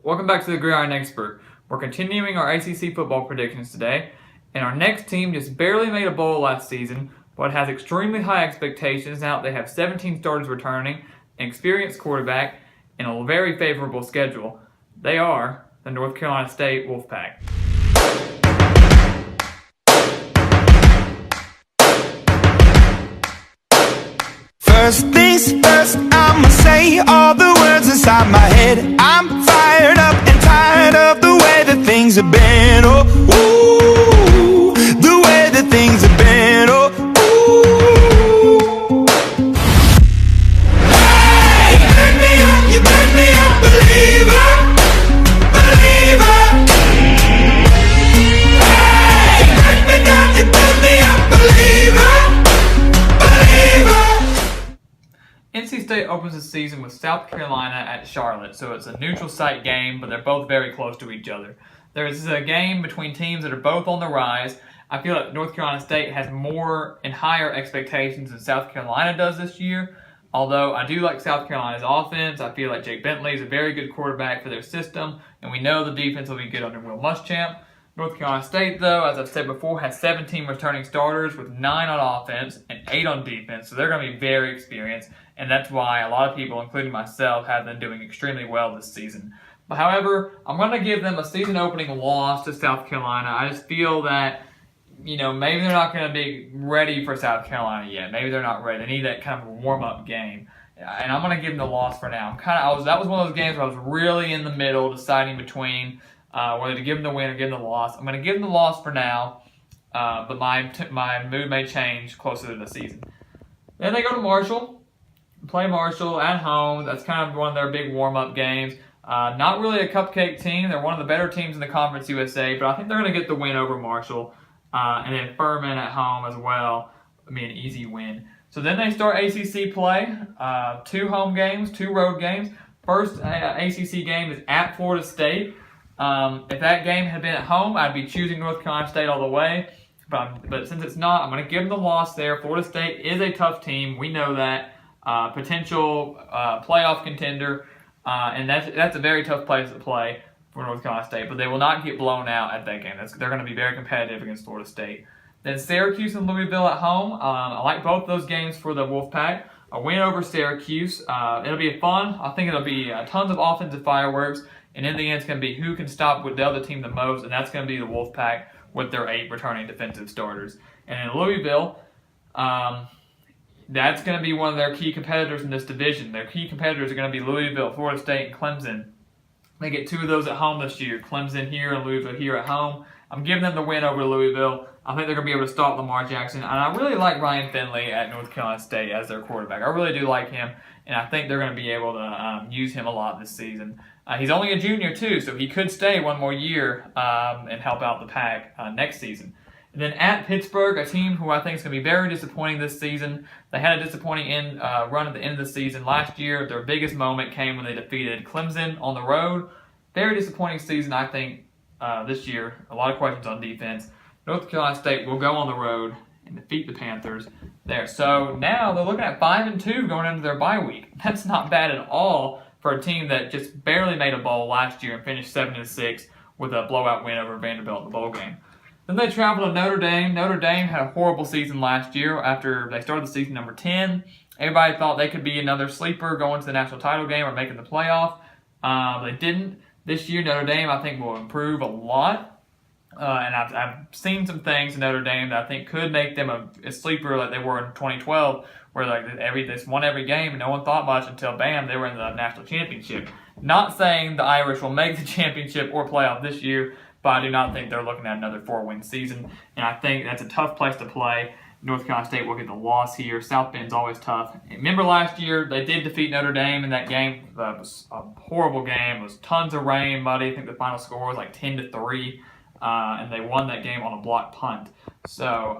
Welcome back to the Gridiron Expert. We're continuing our ACC football predictions today, and our next team just barely made a bowl last season, but has extremely high expectations now that they have 17 starters returning, an experienced quarterback, and a very favorable schedule. They are the North Carolina State Wolfpack. First things first, I'ma say all the words inside my head. I'm fired up and tired of the way that things have been. Oh, ooh, the way that things have been. Oh, ooh. Hey, you burn me up, believer, believer. Hey, you burn me up, believer, believer. NC State opens the season with South Carolina at Charlotte, so it's a neutral site game, but they're both very close to each other. There's a game between teams that are both on the rise. I feel like North Carolina State has more and higher expectations than South Carolina does this year, although I do like South Carolina's offense. I feel like Jake Bentley is a very good quarterback for their system, and we know the defense will be good under Will Muschamp. North Carolina State, though, as I've said before, has 17 returning starters with 9 on offense and 8 on defense, so they're going to be very experienced, and that's why a lot of people, including myself, have them doing extremely well this season. But however, I'm going to give them a season-opening loss to South Carolina. I just feel that, maybe they're not going to be ready for South Carolina yet. Maybe they're not ready. They need that kind of a warm-up game, and I'm going to give them the loss for now. That was one of those games where I was really in the middle, deciding between whether to give them the win or give them the loss. I'm going to give them the loss for now, but my mood may change closer to the season. Then they go to Marshall, play Marshall at home. That's kind of one of their big warm-up games. Not really a cupcake team. They're one of the better teams in the Conference USA, but I think they're going to get the win over Marshall. And then Furman at home as well. I mean, an easy win. So then they start ACC play. 2 home games, 2 road games. First ACC game is at Florida State. If that game had been at home, I'd be choosing North Carolina State all the way. But since it's not, I'm going to give them the loss there. Florida State is a tough team. We know that. Potential playoff contender. And that's a very tough place to play for North Carolina State. But they will not get blown out at that game. They're going to be very competitive against Florida State. Then Syracuse and Louisville at home. I like both those games for the Wolfpack. A win over Syracuse. It'll be fun. I think it'll be tons of offensive fireworks. And in the end, it's going to be who can stop with the other team the most, and that's going to be the Wolfpack with their 8 returning defensive starters. And in Louisville, that's going to be one of their key competitors in this division. Their key competitors are going to be Louisville, Florida State, and Clemson. They get 2 of those at home this year, Clemson here and Louisville here at home. I'm giving them the win over Louisville. I think they're going to be able to stop Lamar Jackson. And I really like Ryan Finley at North Carolina State as their quarterback. I really do like him, and I think they're going to be able to use him a lot this season. He's only a junior, too, so he could stay one more year and help out the Pack next season. And then at Pittsburgh, a team who I think is going to be very disappointing this season. They had a disappointing run at the end of the season last year. Their biggest moment came when they defeated Clemson on the road. Very disappointing season, I think, this year. A lot of questions on defense. North Carolina State will go on the road and defeat the Panthers there. So now they're looking at 5-2 going into their bye week. That's not bad at all for a team that just barely made a bowl last year and finished 7-6 with a blowout win over Vanderbilt in the bowl game. Then they travel to Notre Dame. Notre Dame had a horrible season last year after they started the season number 10. Everybody thought they could be another sleeper going to the national title game or making the playoff. They didn't. This year, Notre Dame, I think, will improve a lot. And I've seen some things in Notre Dame that I think could make them a sleeper like they were in 2012, where they won every game and no one thought much until, bam, they were in the national championship. Not saying the Irish will make the championship or playoff this year, but I do not think they're looking at another 4-win season. And I think that's a tough place to play. North Carolina State will get the loss here. South Bend's always tough. Remember last year, they did defeat Notre Dame in that game. It was a horrible game. It was tons of rain, muddy. I think the final score was like 10-3. And they won that game on a blocked punt. So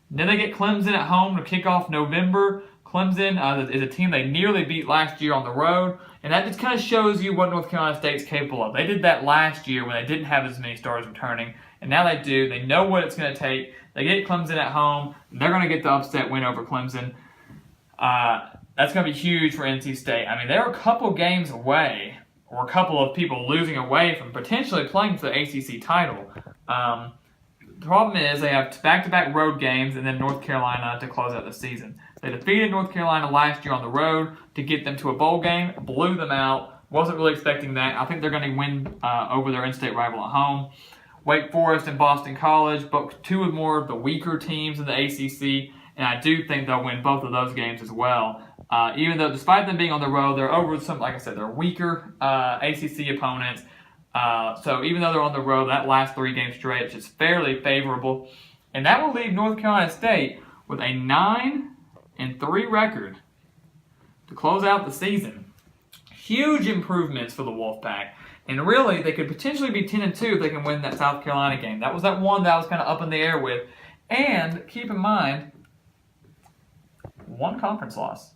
then they get Clemson at home to kick off November. Clemson is a team they nearly beat last year on the road, and that just kind of shows you what North Carolina State's capable of. They did that last year when they didn't have as many stars returning, and now they do. They know what it's going to take. They get Clemson at home. They're going to get the upset win over Clemson. That's going to be huge for NC State. I mean, they're a couple games away or a couple of people losing away from potentially playing for the ACC title. The problem is they have back-to-back road games and then North Carolina to close out the season. They defeated North Carolina last year on the road to get them to a bowl game, blew them out. Wasn't really expecting that. I think they're going to win over their in-state rival at home. Wake Forest and Boston College, both two of more of the weaker teams in the ACC, and I do think they'll win both of those games as well. Even though, despite them being on the road, they're over some, like I said, they're weaker ACC opponents. So even though they're on the road, that last 3-game stretch is fairly favorable. And that will leave North Carolina State with a 9-3 record to close out the season. Huge improvements for the Wolfpack. And really, they could potentially be 10-2 if they can win that South Carolina game. That was that one that I was kind of up in the air with. And keep in mind, one conference loss.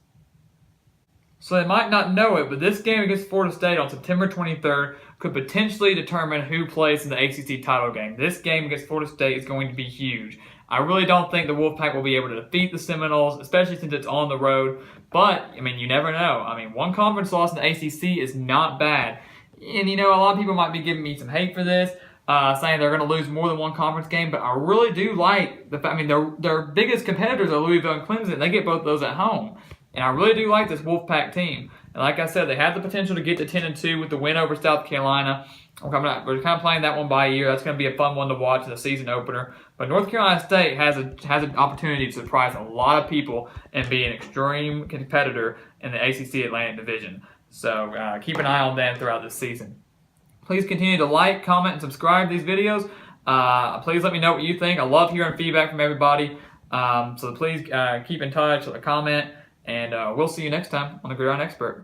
So they might not know it, but this game against Florida State on September 23rd could potentially determine who plays in the ACC title game. This game against Florida State is going to be huge. I really don't think the Wolfpack will be able to defeat the Seminoles, especially since it's on the road. But, I mean, you never know. I mean, one conference loss in the ACC is not bad. And, you know, a lot of people might be giving me some hate for this, saying they're going to lose more than one conference game. But I really do like the fact, I mean, their biggest competitors are Louisville and Clemson. They get both those at home. And I really do like this Wolfpack team. And like I said, they have the potential to get to 10-2 with the win over South Carolina. We're kind of playing that one by ear. That's going to be a fun one to watch in the season opener. But North Carolina State has an opportunity to surprise a lot of people and be an extreme competitor in the ACC Atlantic Division. So keep an eye on them throughout this season. Please continue to like, comment, and subscribe to these videos. Please let me know what you think. I love hearing feedback from everybody. So please keep in touch, comment. And we'll see you next time on The Gridiron Expert.